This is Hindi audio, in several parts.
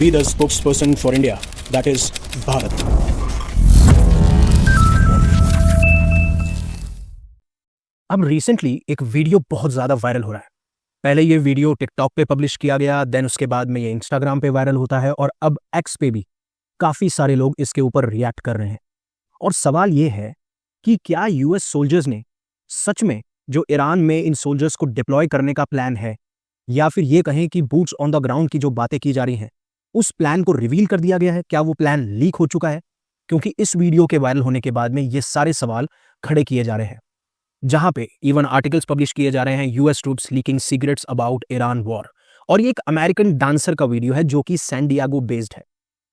be the spokesperson for India, that is Bharat. अब रिसेंटली एक वीडियो बहुत ज़्यादा वायरल हो रहा है। पहले ये वीडियो टिकटॉक पे पब्लिश किया गया, देन उसके बाद में ये इंस्टाग्राम पे वायरल होता है और अब एक्स पे भी काफ़ी सारे लोग इसके ऊपर रिएक्ट कर रहे हैं। और सवाल ये है कि क्या यूएस सोल्जर्स ने सच में जो ईरान में इन सोल्जर्स को डिप्लॉय करने का प्लान है, या फिर ये कहें कि बूट्स ऑन द ग्राउंड की जो बातें की जा रही हैं उस प्लान को रिवील कर दिया गया है? क्या वो प्लान लीक हो चुका है? क्योंकि इस वीडियो के वायरल होने के बाद में ये सारे सवाल खड़े किए जा रहे हैं, जहां पे इवन आर्टिकल्स पब्लिश किए जा रहे हैं, US troops leaking secrets about Iran war. और ये एक अमेरिकन डांसर का वीडियो है जो कि सैन डिएगो बेस्ड है,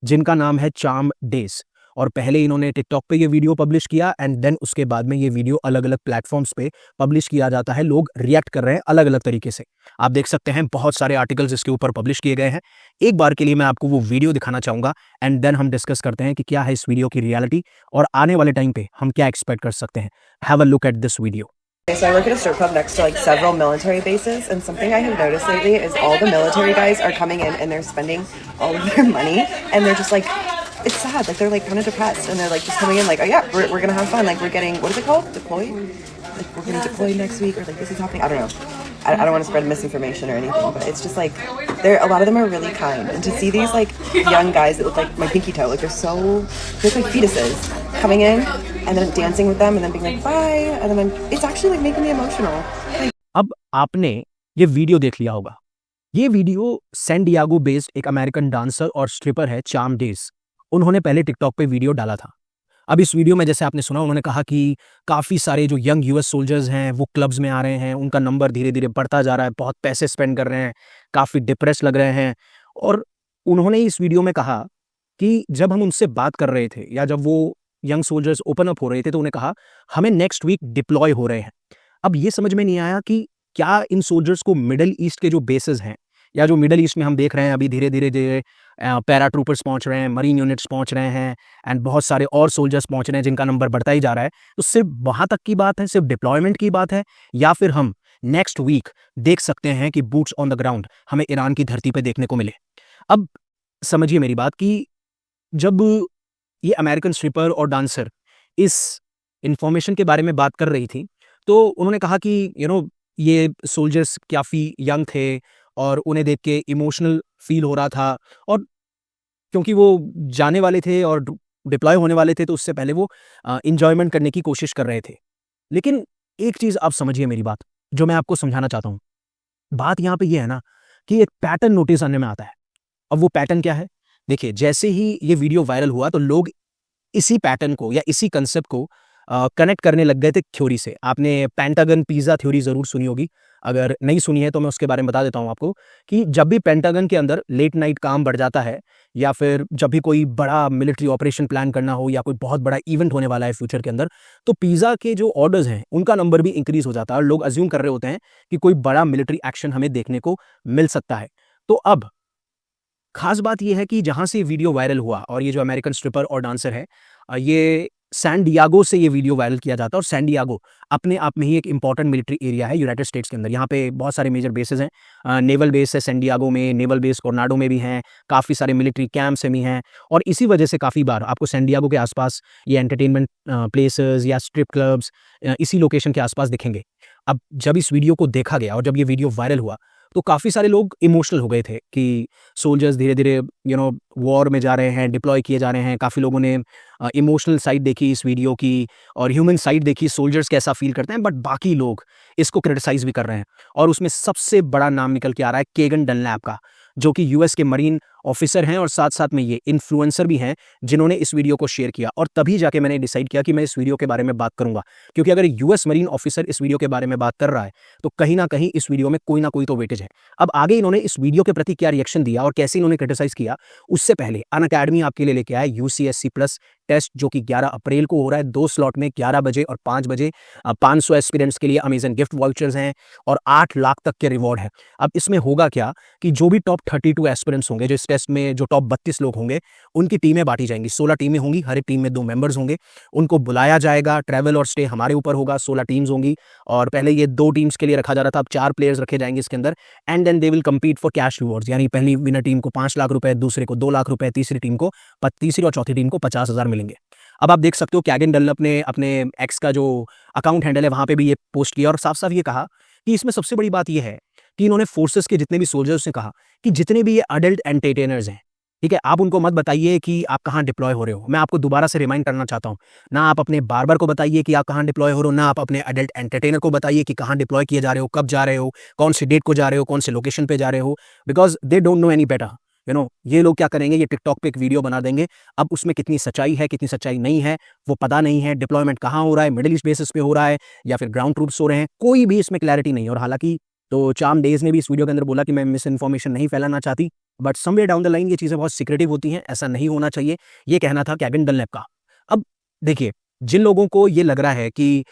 जिनका नाम है चार्म डेज। और पहले इन्होंने टिकटॉक पे ये वीडियो पब्लिश किया एंड देन उसके बाद में ये वीडियो अलग अलग प्लेटफॉर्म्स पे पब्लिश किया जाता है। लोग रिएक्ट कर रहे हैं अलग अलग तरीके से। आप देख सकते हैं बहुत सारे आर्टिकल्स इसके ऊपर पब्लिश किए गए हैं। एक बार के लिए मैं आपको वो वीडियो दिखाना चाहूंगा एंड देन हम डिस्कस करते हैं कि क्या है इस वीडियो की रियलिटी और आने वाले टाइम पे हम क्या एक्सपेक्ट कर सकते हैं। Have a look at this video. So I work at a strip club next to like several military bases, and something I have noticed lately is all the military guys are coming in and they're spending all of their money, and they're just like, it's sad, like they're like kind of depressed, and they're like just coming in like, oh yeah, we're gonna have fun, like we're getting, what is it called, deployed, like we're getting deployed next week, or like this is happening. I don't know. I don't want to spread misinformation or anything, but it's just like a lot of them are really kind, and to see these like young guys that look like my pinky toe, like they look like fetuses coming in and then dancing with them and then being like bye, and then it's actually like making me emotional. Like, अब आपने ये वीडियो देख लिया होगा। ये वीडियो सैन डिएगो बेस्ड एक अमेरिकन डांसर और स्ट्रिपर है चार्म डेज। उन्होंने पहले टिकटॉक पे वीडियो डाला था। अब इस वीडियो में जैसे आपने सुना, उन्होंने कहा कि काफ़ी सारे जो यंग यूएस सोल्जर्स हैं वो क्लब्स में आ रहे हैं, उनका नंबर धीरे धीरे बढ़ता जा रहा है, बहुत पैसे स्पेंड कर रहे हैं, काफ़ी डिप्रेस लग रहे हैं। और उन्होंने इस वीडियो में कहा कि जब हम उनसे बात कर रहे थे या जब वो यंग सोल्जर्स ओपन अप हो रहे थे तो उन्हें कहा हमें नेक्स्ट वीक डिप्लॉय हो रहे हैं। अब ये समझ में नहीं आया कि क्या इन सोल्जर्स को मिडल ईस्ट के जो बेसेस हैं या जो मिडल ईस्ट में हम देख रहे हैं अभी धीरे धीरे पैरा ट्रूपर्स पहुंच रहे हैं, मरीन यूनिट्स पहुंच रहे हैं एंड बहुत सारे और सोल्जर्स पहुंच रहे हैं जिनका नंबर बढ़ता ही जा रहा है, तो सिर्फ वहां तक की बात है, सिर्फ डिप्लॉयमेंट की बात है, या फिर हम नेक्स्ट वीक देख सकते हैं कि बूट्स ऑन द ग्राउंड हमें ईरान की धरती पर देखने को मिले? अब समझिए मेरी बात कि जब ये अमेरिकन स्ट्रिपर और डांसर इस इंफॉर्मेशन के बारे में बात कर रही थी तो उन्होंने कहा कि ये सोल्जर्स काफ़ी यंग थे और उन्हें देख के इमोशनल फील हो रहा था, और क्योंकि वो जाने वाले थे और डिप्लॉय होने वाले थे तो उससे पहले वो इंजॉयमेंट करने की कोशिश कर रहे थे। लेकिन एक चीज़ आप समझिए मेरी बात, जो मैं आपको समझाना चाहता हूँ। बात यहाँ पे ये है ना कि एक पैटर्न नोटिस आने में आता है। अब वो पैटर्न क्या है? देखिए, जैसे ही ये वीडियो वायरल हुआ तो लोग इसी पैटर्न को या इसी कंसेप्ट को कनेक्ट करने लग गए थे थ्योरी से। आपने पेंटागन पिज़्ज़ा थ्योरी ज़रूर सुनी होगी। अगर नहीं सुनी है तो मैं उसके बारे में बता देता हूँ आपको कि जब भी पेंटागन के अंदर लेट नाइट काम बढ़ जाता है या फिर जब भी कोई बड़ा मिलिट्री ऑपरेशन प्लान करना हो या कोई बहुत बड़ा इवेंट होने वाला है फ्यूचर के अंदर, तो पिज़्ज़ा के जो ऑर्डर्स हैं उनका नंबर भी इंक्रीज हो जाता है और लोग अज्यूम कर रहे होते हैं कि कोई बड़ा मिलिट्री एक्शन हमें देखने को मिल सकता है। तो अब खास बात यह है कि जहां से वीडियो वायरल हुआ और ये जो अमेरिकन स्ट्रिपर और डांसर है, ये सैन डिएगो से ये वीडियो वायरल किया जाता है। और सैन डिएगो अपने आप में ही एक इंपॉर्टेंट मिलिट्री एरिया है यूनाइटेड स्टेट्स के अंदर। यहाँ पे बहुत सारे मेजर बेसेस हैं। नेवल बेस है सैन डिएगो में, नेवल बेस कोरोनाडो में भी हैं, काफ़ी सारे मिलिट्री कैंप्स भी हैं। और इसी वजह से काफ़ी बार आपको सैन डिएगो के आसपास ये एंटरटेनमेंट प्लेसेस या स्ट्रिप क्लब्स इसी लोकेशन के आसपास दिखेंगे। अब जब इस वीडियो को देखा गया और जब ये वीडियो वायरल हुआ तो काफ़ी सारे लोग इमोशनल हो गए थे कि सोल्जर्स धीरे धीरे वॉर में जा रहे हैं, डिप्लॉय किए जा रहे हैं। काफ़ी लोगों ने इमोशनल साइड देखी इस वीडियो की और ह्यूमन साइड देखी, सोल्जर्स कैसा फील करते हैं। बट बाकी लोग इसको क्रिटिसाइज भी कर रहे हैं और उसमें सबसे बड़ा नाम निकल के आ रहा है केगन डनलैप का, जो कि यूएस के मरीन ऑफिसर हैं और साथ साथ में ये इन्फ्लुएंसर भी हैं जिन्होंने इस वीडियो को शेयर किया। और तभी जाके मैंने डिसाइड किया कि मैं इस वीडियो के बारे में बात करूंगा, क्योंकि अगर यूएस मरीन ऑफिसर इस वीडियो के बारे में बात कर रहा है तो कहीं ना कहीं इस वीडियो में कोई ना कोई तो वेटेज है। अब आगे इन्होंने इस वीडियो के प्रति क्या रिएक्शन दिया और कैसे इन्होंने क्रिटिसाइज किया, उससे पहले अनअकैडमी आपके लिए लेके आया UCSC+ टेस्ट जो कि 11 अप्रैल को हो रहा है, 2 स्लॉट में 11 बजे और 5 बजे। 500 एस्पिरेंट्स के लिए अमेजन गिफ्ट वाउचर्स हैं और 8 लाख तक के रिवॉर्ड है। अब इसमें होगा क्या कि जो भी टॉप 32 एस्पिरेंट्स होंगे, जो इस टेस्ट में जो टॉप 32 लोग होंगे, उनकी टीमें बांटी जाएंगी। 16 टीमें होंगी, हर एक टीम में 2 मेंबर्स होंगे। उनको बुलाया जाएगा, ट्रैवल और स्टे हमारे ऊपर होगा। 16 टीम्स होंगी और पहले ये 2 टीम्स के लिए रखा जा रहा था, अब 4 प्लेयर्स रखे जाएंगे इसके अंदर। And then they will compete for cash rewards, यानी पहली विनर टीम को 5 लाख रुपए, दूसरे को 2 लाख रुपए, तीसरी और चौथी टीम को 50,000 मिलेंगे। अब आप देख सकते हो कैगन डनलप ने अपने एक्स का जो अकाउंट हैंडल है वहां पे भी ये पोस्ट किया और साफ साफ ये कहा कि इसमें सबसे बड़ी बात ये है कि इन्होंने फोर्सेस के जितने भी सोल्जर्स ने कहा कि जितने भी ये अडल्ट एंटरटेनर्स हैं, ठीक है, आप उनको मत बताइए कि आप कहाँ डिप्लॉय हो रहे हो। मैं आपको दोबारा से रिमाइंड करना चाहता हूँ, ना आप अपने बार्बर को बताइए कि आप कहाँ डिप्लॉय हो रहे हो, ना आप अपने अडल्ट एंटरटेनर को बताइए कि कहाँ डिप्लॉय किए जा रहे हो, कब जा रहे हो, कौन सी डेट को जा रहे हो, कौन से लोकेशन पे जा रहे हो, because they don't know any better. ये लोग क्या करेंगे, ये टिकटॉक पे एक वीडियो बना देंगे। अब उसमें कितनी सच्चाई है, कितनी सच्चाई नहीं है, वो पता नहीं है। डिप्लॉयमेंट कहाँ हो रहा है, मिडिल ईस्ट बेसिस पे हो रहा है या फिर ग्राउंड ट्रूप्स हो रहे हैं, कोई भी इसमें क्लैरिटी नहीं है। और हालांकि तो चार्म डेज ने भी इस वीडियो के अंदर बोला कि मैं मिस इन्फॉर्मेशन नहीं फैलाना चाहती, but somewhere down the line ये चीज़ें बहुत सीक्रेटिव होती हैं, ऐसा नहीं होना चाहिए। ये कहना था कैविन डनलैप का। अब देखिए, जिन लोगों को ये लग रहा है कि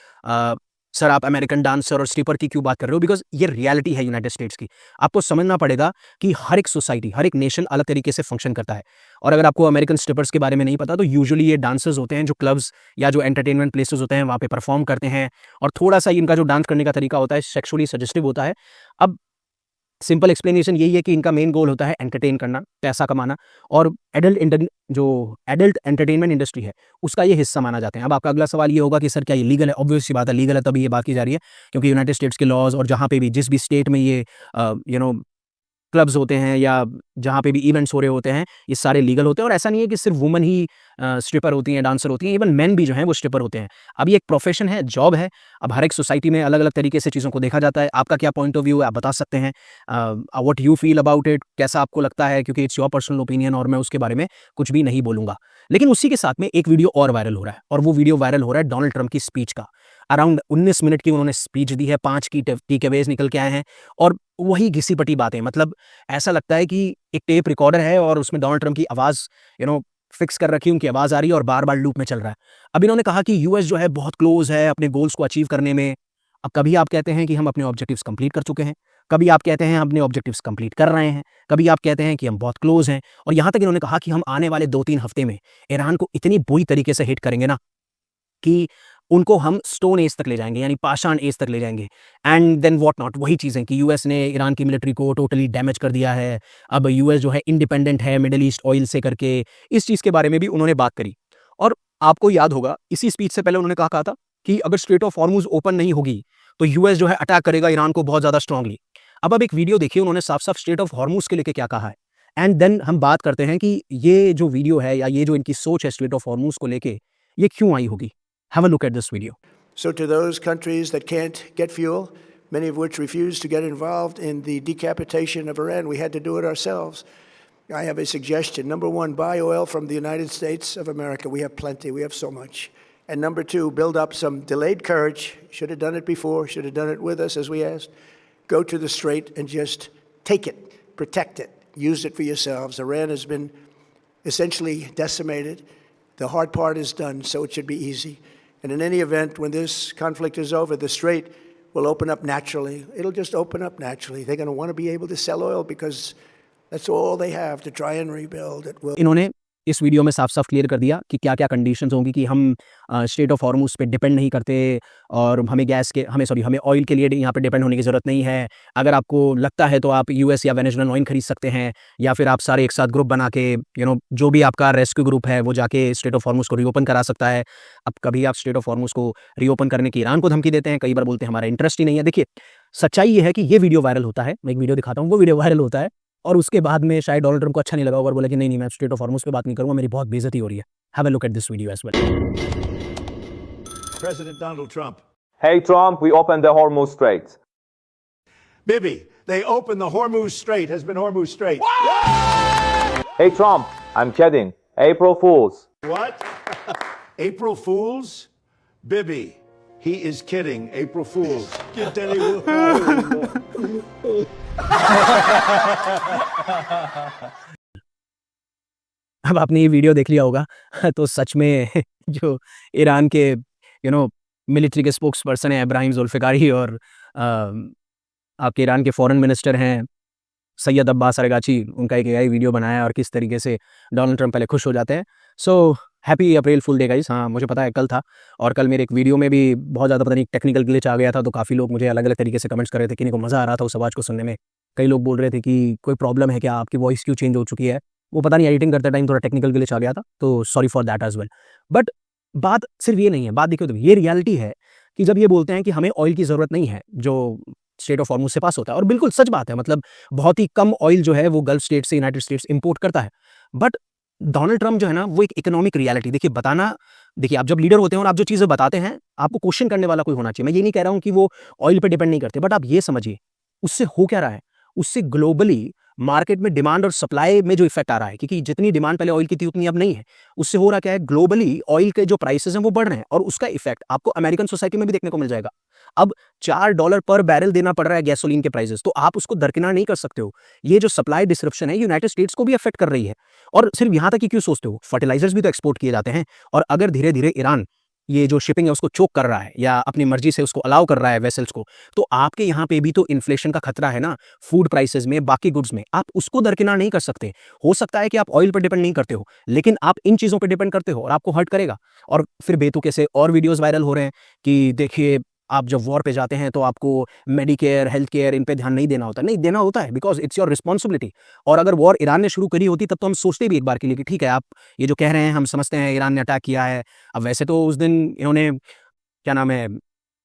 सर आप अमेरिकन डांसर और स्ट्रिपर की क्यों बात कर रहे हो, बिकॉज ये रियलिटी है यूनाइटेड स्टेट्स की। आपको समझना पड़ेगा कि हर एक सोसाइटी, हर एक नेशन अलग तरीके से फंक्शन करता है। और अगर आपको अमेरिकन स्ट्रिपर्स के बारे में नहीं पता तो यूजुअली ये डांसर्स होते हैं जो क्लब्स या जो एंटरटेनमेंट प्लेसेस होते हैं वहाँ पे परफॉर्म करते हैं और थोड़ा सा इनका जो डांस करने का तरीका होता है सेक्सुअली सजेस्टिव होता है। अब सिंपल एक्सप्लेनेशन यही है कि इनका मेन गोल होता है एंटरटेन करना, पैसा कमाना और एडल्ट एंटरटेनमेंट इंडस्ट्री है उसका ये हिस्सा माना जाते हैं। अब आपका अगला सवाल ये होगा कि सर क्या ये लीगल है? ऑब्वियस सी बात है, लीगल है तभी ये बात की जा रही है, क्योंकि यूनाइटेड स्टेट्स के लॉज और जहाँ पे भी जिस भी स्टेट में ये क्लब्स होते हैं या जहाँ पे भी इवेंट्स हो रहे होते हैं, ये सारे लीगल होते हैं। और ऐसा नहीं है कि सिर्फ वुमन ही स्ट्रिपर होती हैं, डांसर होती हैं, इवन मेन भी जो हैं वो स्ट्रिपर होते हैं। अब ये एक प्रोफेशन है, जॉब है। अब हर एक सोसाइटी में अलग अलग तरीके से चीज़ों को देखा जाता है। आपका क्या पॉइंट ऑफ व्यू है आप बता सकते हैं, what you feel about it, कैसा आपको लगता है, क्योंकि इट्स योर पर्सनल ओपिनियन और मैं उसके बारे में कुछ भी नहीं बोलूँगा। लेकिन उसी के साथ में एक वीडियो और वायरल हो रहा है और वो वीडियो वायरल हो रहा है डोनाल्ड ट्रंप की स्पीच का। अराउंड 19 मिनट की उन्होंने स्पीच दी है, 5 की टेकअवेज निकल के आए हैं और वही घिसी-पटी बातें। मतलब ऐसा लगता है कि एक टेप रिकॉर्डर है और उसमें डोनाल्ड ट्रंप की आवाज़ फिक्स कर रखी है, उनकी आवाज़ आ रही है और बार-बार लूप में चल रहा है। अब इन्होंने कहा कि यूएस जो है बहुत क्लोज़ है अपने गोल्स को अचीव करने में। अब कभी आप कहते हैं कि हम अपने ऑब्जेक्टिव्स कंप्लीट कर चुके हैं, कभी आप कहते हैं हम अपने ऑब्जेक्टिव्स कंप्लीट कर रहे हैं, कभी आप कहते हैं कि हम बहुत क्लोज़ हैं और यहाँ तक इन्होंने कहा कि हम आने वाले 2-3 हफ्ते में ईरान को इतनी बुरी तरीके से हिट करेंगे ना कि उनको हम स्टोन एज तक ले जाएंगे, यानी पाषाण एज तक ले जाएंगे। एंड देन व्हाट नॉट, वही चीज़ें कि यूएस ने ईरान की मिलिट्री को टोटली डैमेज कर दिया है। अब यूएस जो है इंडिपेंडेंट है मिडिल ईस्ट ऑयल से करके, इस चीज़ के बारे में भी उन्होंने बात करी। और आपको याद होगा इसी स्पीच से पहले उन्होंने कहा था कि अगर स्ट्रेट ऑफ हॉर्मुज ओपन नहीं होगी तो यूएस जो है अटैक करेगा ईरान को बहुत ज़्यादा स्ट्रांगली। अब एक वीडियो देखिए, उन्होंने साफ साफ स्ट्रेट ऑफ हॉर्मुज के लेके क्या कहा है। एंड देन हम बात करते हैं कि ये जो वीडियो है या ये जो इनकी सोच है स्ट्रेट ऑफ हॉर्मुज को लेके, ये क्यों आई होगी। Have a look at this video. So to those countries that can't get fuel, many of which refuse to get involved in the decapitation of Iran, we had to do it ourselves. I have a suggestion. Number one, buy oil from the United States of America. We have plenty. We have so much. And number two, build up some delayed courage. Should have done it before. Should have done it with us, as we asked. Go to the strait and just take it. Protect it. Use it for yourselves. Iran has been essentially decimated. The hard part is done, so it should be easy. And in any event, when this conflict is over, the strait will open up naturally. It'll just open up naturally. They're going to want to be able to sell oil because that's all they have to try and rebuild. It will. इन्होंने इस वीडियो में साफ साफ क्लियर कर दिया कि क्या क्या कंडीशंस होंगी कि हम स्ट्रेट ऑफ हॉर्मुज पे डिपेंड नहीं करते और हमें ऑयल के लिए यहाँ पे डिपेंड होने की ज़रूरत नहीं है। अगर आपको लगता है तो आप यूएस या वेनेजुएलन ऑयल खरीद सकते हैं या फिर आप सारे एक साथ ग्रुप बना के जो भी आपका रेस्क्यू ग्रुप है वो जाके स्ट्रेट ऑफ हॉर्मुज को रीओपन करा सकता है। अब कभी आप स्ट्रेट ऑफ हॉर्मुज को रीओपन करने की ईरान को धमकी देते हैं, कई बार बोलते हैं हमारा इंटरेस्ट ही नहीं है। देखिए सच्चाई ये है कि ये वीडियो वायरल होता है, मैं एक वीडियो दिखाता हूँ, वो वीडियो वायरल होता है और उसके बाद में शायद डोनाल्ड ट्रंप को अच्छा नहीं लगा और बोला कि नहीं मैं स्ट्रेट ऑफ हॉर्मुज पे बात नहीं करूंगा, मेरी बहुत बेइज्जती हो रही है। Have a look at this video as well. President Donald Trump. Hey Trump, we opened the Hormuz Strait. Bibi, they opened the Hormuz Strait. Has been Hormuz Strait. Hey Trump, I'm kidding. April Fools. What? April Fools? Bibi, he is kidding. April Fools. Get अब आपने ये वीडियो देख लिया होगा तो सच में जो ईरान के मिलिट्री के स्पोक्स पर्सन हैं इब्राहिम जुल्फ़िकारी और आपके ईरान के फॉरेन मिनिस्टर हैं सैयद अब्बास अरगाची, उनका एक एआई वीडियो बनाया और किस तरीके से डोनाल्ड ट्रंप पहले खुश हो जाते हैं। So happy April fool day guys. हाँ, मुझे पता है कल था और कल मेरे एक वीडियो में भी बहुत ज़्यादा पता नहीं टेक्निकल ग्लिच आ गया था, तो काफ़ी लोग मुझे अलग-अलग तरीके से कमेंट्स कर रहे थे, किन्हीं को मज़ा आ रहा था उस आवाज़ को सुनने में। कई लोग बोल रहे थे कि कोई प्रॉब्लम है क्या, आपकी वॉइस क्यों चेंज हो चुकी है? वो पता नहीं एडिटिंग करते टाइम थोड़ा टेक्निकल ग्लिच आ गया था, तो sorry for that as well. But बात सिर्फ ये नहीं है, बात देखिए तो ये रियलिटी है कि जब ये बोलते हैं कि हमें ऑयल की ज़रूरत नहीं है, जो स्टेट ऑफ हॉर्मुज़ से पास होता है, और बिल्कुल सच बात है, मतलब बहुत ही कम ऑयल जो है वो गल्फ स्टेट से यूनाइटेड स्टेट्स इंपोर्ट करता है। बट डोनाल्ड ट्रंप जो है ना, वो एक इकोनॉमिक रियलिटी देखिए बताना, देखिए आप जब लीडर होते हैं और आप जो चीज़ें बताते हैं, आपको क्वेश्चन करने वाला कोई होना चाहिए। मैं ये नहीं कह रहा हूँ कि वो ऑयल पे डिपेंड नहीं करते, बट आप ये समझिए उससे हो क्या रहा है, उससे ग्लोबली मार्केट में डिमांड और सप्लाई में जो इफेक्ट आ रहा है, क्योंकि जितनी डिमांड पहले ऑयल की थी उतनी अब नहीं है, उससे हो रहा क्या है, ग्लोबली ऑयल के जो प्राइसेस हैं वो बढ़ रहे हैं और उसका इफेक्ट आपको अमेरिकन सोसाइटी में भी देखने को मिल जाएगा। अब $4 पर बैरल देना पड़ रहा है गैसोलीन के प्राइसेस, तो आप उसको दरकिनार नहीं कर सकते हो। ये जो सप्लाई डिसरप्शन है यूनाइटेड स्टेट्स को भी अफेक्ट कर रही है। और सिर्फ यहां तक कि क्यों सोचते हो, फर्टिलाइजर्स भी तो एक्सपोर्ट किए जाते हैं, और अगर धीरे धीरे ईरान ये जो शिपिंग है उसको चोक कर रहा है या अपनी मर्जी से उसको अलाउ कर रहा है वेसल्स को, तो आपके यहाँ पे भी तो इन्फ्लेशन का खतरा है ना, फूड प्राइसेस में, बाकी गुड्स में। आप उसको दरकिनार नहीं कर सकते। हो सकता है कि आप ऑयल पर डिपेंड नहीं करते हो, लेकिन आप इन चीज़ों पर डिपेंड करते हो और आपको हर्ट करेगा। और फिर बेतुके से और वीडियोज़ वायरल हो रहे हैं कि देखिए आप जब वॉर पे जाते हैं तो आपको मेडिकेयर, हेल्थ केयर, इन पे ध्यान नहीं देना होता। नहीं देना होता है, बिकॉज इट्स योर रिस्पॉन्सिबिलिटी। और अगर वॉर ईरान ने शुरू करी होती तब तो हम सोचते भी एक बार के लिए कि ठीक है, आप ये जो कह रहे हैं हम समझते हैं ईरान ने अटैक किया है। अब वैसे तो उस दिन इन्होंने क्या नाम है,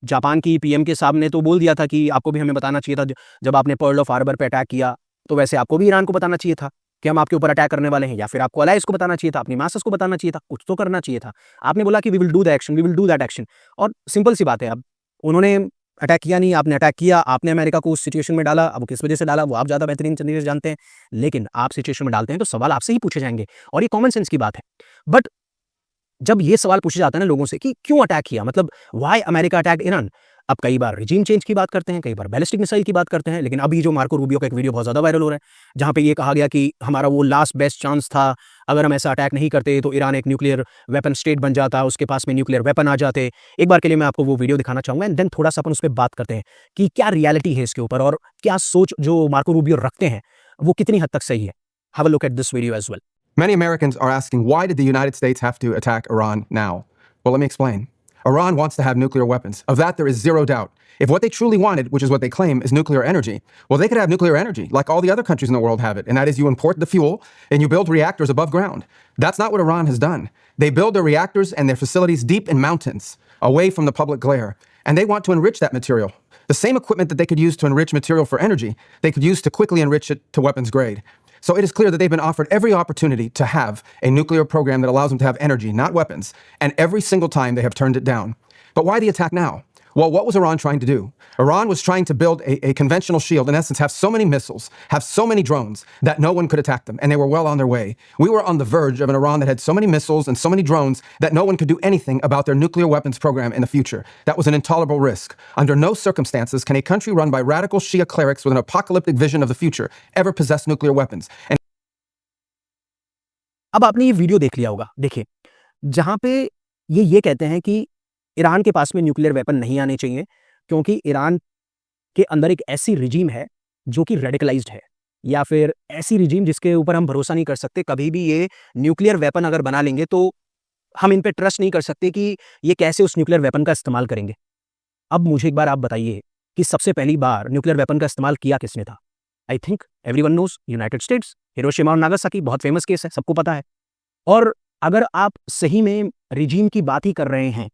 जापान की पीएम के साहब ने तो बोल दिया था कि आपको भी हमें बताना चाहिए था जब आपने पर्ल ऑफ हार्बर पे अटैक किया, तो वैसे आपको भी ईरान को बताना चाहिए था कि हम आपके ऊपर अटैक करने वाले हैं, या फिर आपको अलाइज को बताना चाहिए था, अपनी मास्टर्स को बताना चाहिए था, कुछ तो करना चाहिए था। आपने बोला कि we will do the action, we will do that action, और सिंपल सी बात है। अब उन्होंने अटैक किया नहीं, आपने अटैक किया, आपने अमेरिका को उस सिचुएशन में डाला। अब किस वजह से डाला वो आप ज़्यादा बेहतरीन तरीके से जानते हैं, लेकिन आप सिचुएशन में डालते हैं तो सवाल आपसे ही पूछे जाएंगे, और ये कॉमन सेंस की बात है। बट जब ये सवाल पूछा जाता है ना लोगों से कि क्यों अटैक किया, मतलब व्हाई अमेरिका अटैक्ड ईरान, अब कई बार रिजीम चेंज की बात करते हैं, कई बार बैलिस्टिक मिसाइल की बात करते हैं, लेकिन अभी जो मार्को रूबियो का एक वीडियो बहुत ज़्यादा वायरल हो रहा है जहाँ पे ये कहा गया कि हमारा वो लास्ट बेस्ट चांस था, अगर हम ऐसा अटैक नहीं करते तो ईरान एक न्यूक्लियर वेपन स्टेट बन जाता, उसके पास में न्यूक्लियर वेपन आ जाते। एक बार के लिए मैं आपको वो वीडियो दिखाना चाहूँगा एंड देन थोड़ा सा अपन उस पर बात करते हैं कि क्या रियलिटी है इसके ऊपर और क्या सोच जो मार्को रूबियो रखते हैं वो कितनी हद तक सही है। Have a look at this video as well. Many Americans are asking, why did the United States have to attack Iran now? Well, let me explain. Iran wants to have nuclear weapons. Of that, there is zero doubt. If what they truly wanted, which is what they claim, is nuclear energy, well, they could have nuclear energy like all the other countries in the world have it. And that is you import the fuel and you build reactors above ground. That's not what Iran has done. They build their reactors and their facilities deep in mountains, away from the public glare. And they want to enrich that material. The same equipment that they could use to enrich material for energy, they could use to quickly enrich it to weapons grade. So it is clear that they've been offered every opportunity to have a nuclear program that allows them to have energy, not weapons. And every single time they have turned it down. But why the attack now? Well, what was Iran trying to do? Iran was trying to build a conventional shield, in essence, have so many missiles, have so many drones that no one could attack them, and they were well on their way. We were on the verge of an Iran that had so many missiles and so many drones that no one could do anything about their nuclear weapons program in the future. That was an intolerable risk. Under no circumstances can a country run by radical Shia clerics with an apocalyptic vision of the future ever possess nuclear weapons. And अब आपने ये वीडियो देख लिया होगा, देखिए जहां पे ये कहते हैं कि ईरान के पास में न्यूक्लियर वेपन नहीं आने चाहिए क्योंकि ईरान के अंदर एक ऐसी रिजीम है जो कि रेडिकलाइज्ड है, या फिर ऐसी रिजीम जिसके ऊपर हम भरोसा नहीं कर सकते। कभी भी ये न्यूक्लियर वेपन अगर बना लेंगे तो हम इन पे ट्रस्ट नहीं कर सकते कि ये कैसे उस न्यूक्लियर वेपन का इस्तेमाल करेंगे। अब मुझे एक बार आप बताइए कि सबसे पहली बार न्यूक्लियर वेपन का इस्तेमाल किया किसने था? I think everyone knows, United States. Hiroshima और नागासाकी बहुत फेमस केस है, सबको पता है। और अगर आप सही में रिजीम की बात ही कर रहे हैं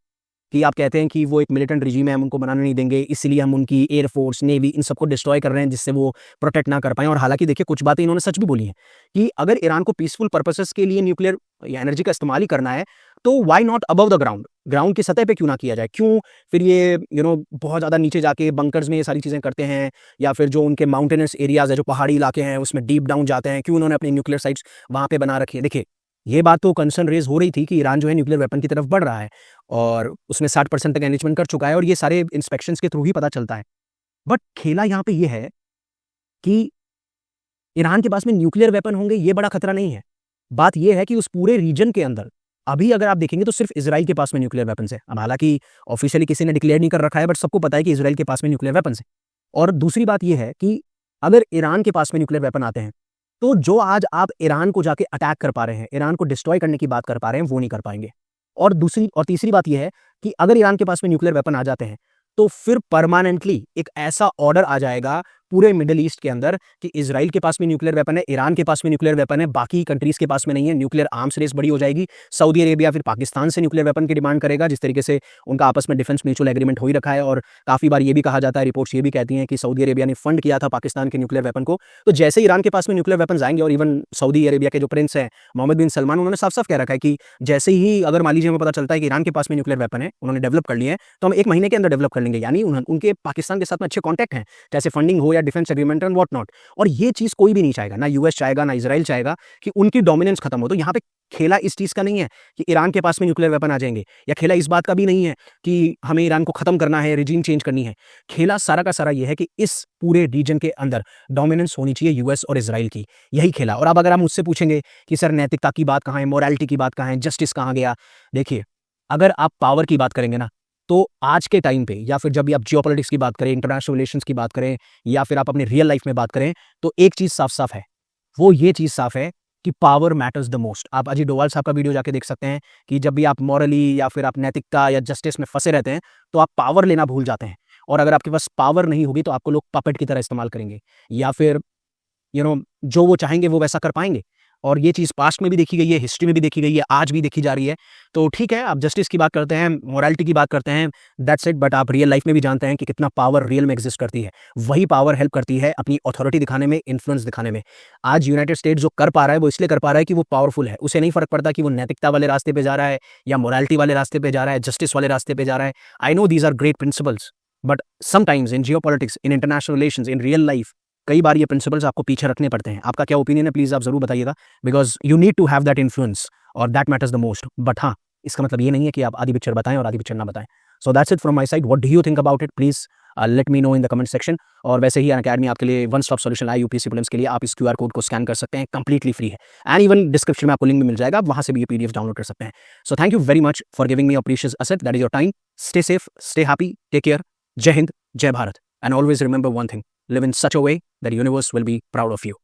कि आप कहते हैं कि वो एक मिलिटेंट रिजीम है, हम उनको बनाने नहीं देंगे, इसलिए हम उनकी एयरफोर्स, नेवी, इन सबको डिस्ट्रॉय कर रहे हैं जिससे वो प्रोटेक्ट ना कर पाएँ। और हालांकि देखिए कुछ बातें इन्होंने सच भी बोली हैं कि अगर ईरान को पीसफुल पर्पसेस के लिए न्यूक्लियर या एनर्जी का इस्तेमाल ही करना है तो why not above the ground, ground की सतह पे क्यों ना किया जाए? क्यों फिर ये बहुत ज़्यादा नीचे जाके बंकर्स में ये सारी चीज़ें करते हैं, या फिर जो उनके माउंटेनस एरियाज़ है, जो पहाड़ी इलाके हैं, उसमें डीप डाउन जाते हैं, क्यों उन्होंने अपनी न्यूक्लियर साइट्स वहाँ पे बना रखी है? देखिए ये बात तो कंसर्न रेज हो रही थी कि ईरान जो है न्यूक्लियर वेपन की तरफ बढ़ रहा है और उसमें 60% तक एनरिचमेंट कर चुका है, और ये सारे इंस्पेक्शंस के थ्रू ही पता चलता है। बट खेला यहाँ पे ये है कि ईरान के पास में न्यूक्लियर वेपन होंगे, ये बड़ा खतरा नहीं है। बात यह है कि उस पूरे रीजन के अंदर अभी अगर आप देखेंगे तो सिर्फ इजराइल के पास में न्यूक्लियर वेपन्स है। अब हालांकि ऑफिशियली किसी ने डिक्लेयर नहीं कर रखा है, बट सबको पता है कि इजराइल के पास में न्यूक्लियर वेपन्स है। और दूसरी बात यह है कि अगर ईरान के पास में न्यूक्लियर वेपन आते हैं तो जो आज आप ईरान को जाके अटैक कर पा रहे हैं, ईरान को डिस्ट्रॉय करने की बात कर पा रहे हैं, वो नहीं कर पाएंगे। और दूसरी और तीसरी बात यह है कि अगर ईरान के पास में न्यूक्लियर वेपन आ जाते हैं तो फिर परमानेंटली एक ऐसा ऑर्डर आ जाएगा पूरे मिडिल ईस्ट के अंदर कि इजराइल के पास में न्यूक्लियर वेपन है, ईरान के पास में न्यूक्लियर वेपन है, बाकी कंट्रीज के पास में नहीं है। न्यूक्लियर आर्म्स रेस बड़ी हो जाएगी। सऊदी अरेबिया फिर पाकिस्तान से न्यूक्लियर वेपन की डिमांड करेगा, जिस तरीके से उनका आपस में डिफेंस म्यूचुअल एग्रीमेंट हो ही रखा है। और काफी बार ये भी कहा जाता है, रिपोर्ट्स ये भी कहती हैं कि सऊदी अरेबिया ने फंड किया था पाकिस्तान के न्यूक्लियर वेपन को। तो जैसे ईरान के पास में न्यूक्लियर वेपन आएंगे, और इवन सऊदी अरेबिया के जो प्रिंस है मोहम्मद बिन सलमान, उन्होंने साफ साफ कह रखा है कि जैसे ही अगर मान लीजिए हमें पता चलता है कि ईरान के पास में न्यूक्लियर वेपन है, उन्होंने डेवलप कर लिए हैं, तो हम 1 महीने के अंदर डेवलप कर लेंगे। यानी उनके पाकिस्तान के साथ में अच्छे कॉन्टैक्ट हैं, जैसे फंडिंग हो या defence agreement and what not. और ये चीज कोई भी नहीं चाहेगा, ना यूएस चाहेगा ना इजराइल चाहेगा कि उनकी डोमिनेंस खत्म हो। तो यहाँ पे खेला इस चीज का नहीं है कि ईरान के पास में न्यूक्लियर वेपन आ जाएंगे, या खेला इस बात का भी नहीं है कि हमें ईरान को खत्म करना है, रिजीम चेंज करनी है। खेला सारा का सारा ये है कि इस पूरे रीजन के अंदर डोमिनेंस होनी चाहिए यूएस और इजराइल की, यही खेला। और अब अगर आप मुझसे पूछेंगे कि सर नैतिकता की बात कहाँ है, मोरालिटी की बात कहाँ है, जस्टिस कहाँ गया, देखिए अगर आप पावर की बात करेंगे ना, तो आज के टाइम पे या फिर जब भी आप जियोपॉलिटिक्स की बात करें, इंटरनेशनल रिलेशंस की बात करें, या फिर आप अपने रियल लाइफ में बात करें, तो एक चीज साफ साफ है, वो ये चीज साफ है कि पावर मैटर्स द मोस्ट। आप अजय डोवाल साहब का वीडियो जाके देख सकते हैं कि जब भी आप मॉरली या फिर आप नैतिकता या जस्टिस में फंसे रहते हैं तो आप पावर लेना भूल जाते हैं। और अगर आपके पास पावर नहीं होगी तो आपको लोग पपेट की तरह इस्तेमाल करेंगे, या फिर जो वो चाहेंगे वो वैसा कर पाएंगे। और ये चीज़ पास्ट में भी देखी गई है, हिस्ट्री में भी देखी गई है, आज भी देखी जा रही है। तो ठीक है, आप जस्टिस की बात करते हैं, मोरालिटी की बात करते हैं, दैट्स इट। बट आप रियल लाइफ में भी जानते हैं कि कितना पावर रियल में एग्जिस्ट करती है। वही पावर हेल्प करती है अपनी अथॉरिटी दिखाने में, इन्फ्लुएंस दिखाने में। आज यूनाइटेड स्टेट्स जो कर पा रहा है वो इसलिए कर पा रहा है कि वो पावरफुल है। उसे नहीं फर्क पड़ता कि वो नैतिकता वाले रास्ते पे जा रहा है या मोरालिटी वाले रास्ते पे जा रहा है, जस्टिस वाले रास्ते पे जा रहा है। I know these are great principles, but sometimes in geopolitics, in international relations, in real life, कई बार ये प्रिंसिपल्स आपको पीछे रखने पड़ते हैं। आपका क्या ओपिनियन है प्लीज आप जरूर बताइएगा, because you need to have that influence और that matters the most. But हाँ, इसका मतलब ये नहीं है कि आप आधी पिक्चर बताएं और आधी पिक्चर ना बताएं। So that's it from my side. What do you think about it, please let me know in the comment section. और वैसे ही अनअकैडमी आपके लिए वन स्टॉप सोल्यूशन है यूपीएससी प्रीलिम्स के लिए। आप इस क्यूआर कोड को स्कैन कर सकते हैं, कंप्लीटली फ्री है, एंड इवन डिस्क्रिप्शन में आपको लिंक भी मिल जाएगा, वहां से भी ये पीडीएफ डाउनलोड कर सकते हैं। So thank you very much for giving me your precious asset, that is your time. Stay safe, stay happy, take care. जय हिंद, जय Bharat, and always remember one thing, live in such a way that universe will be proud of you.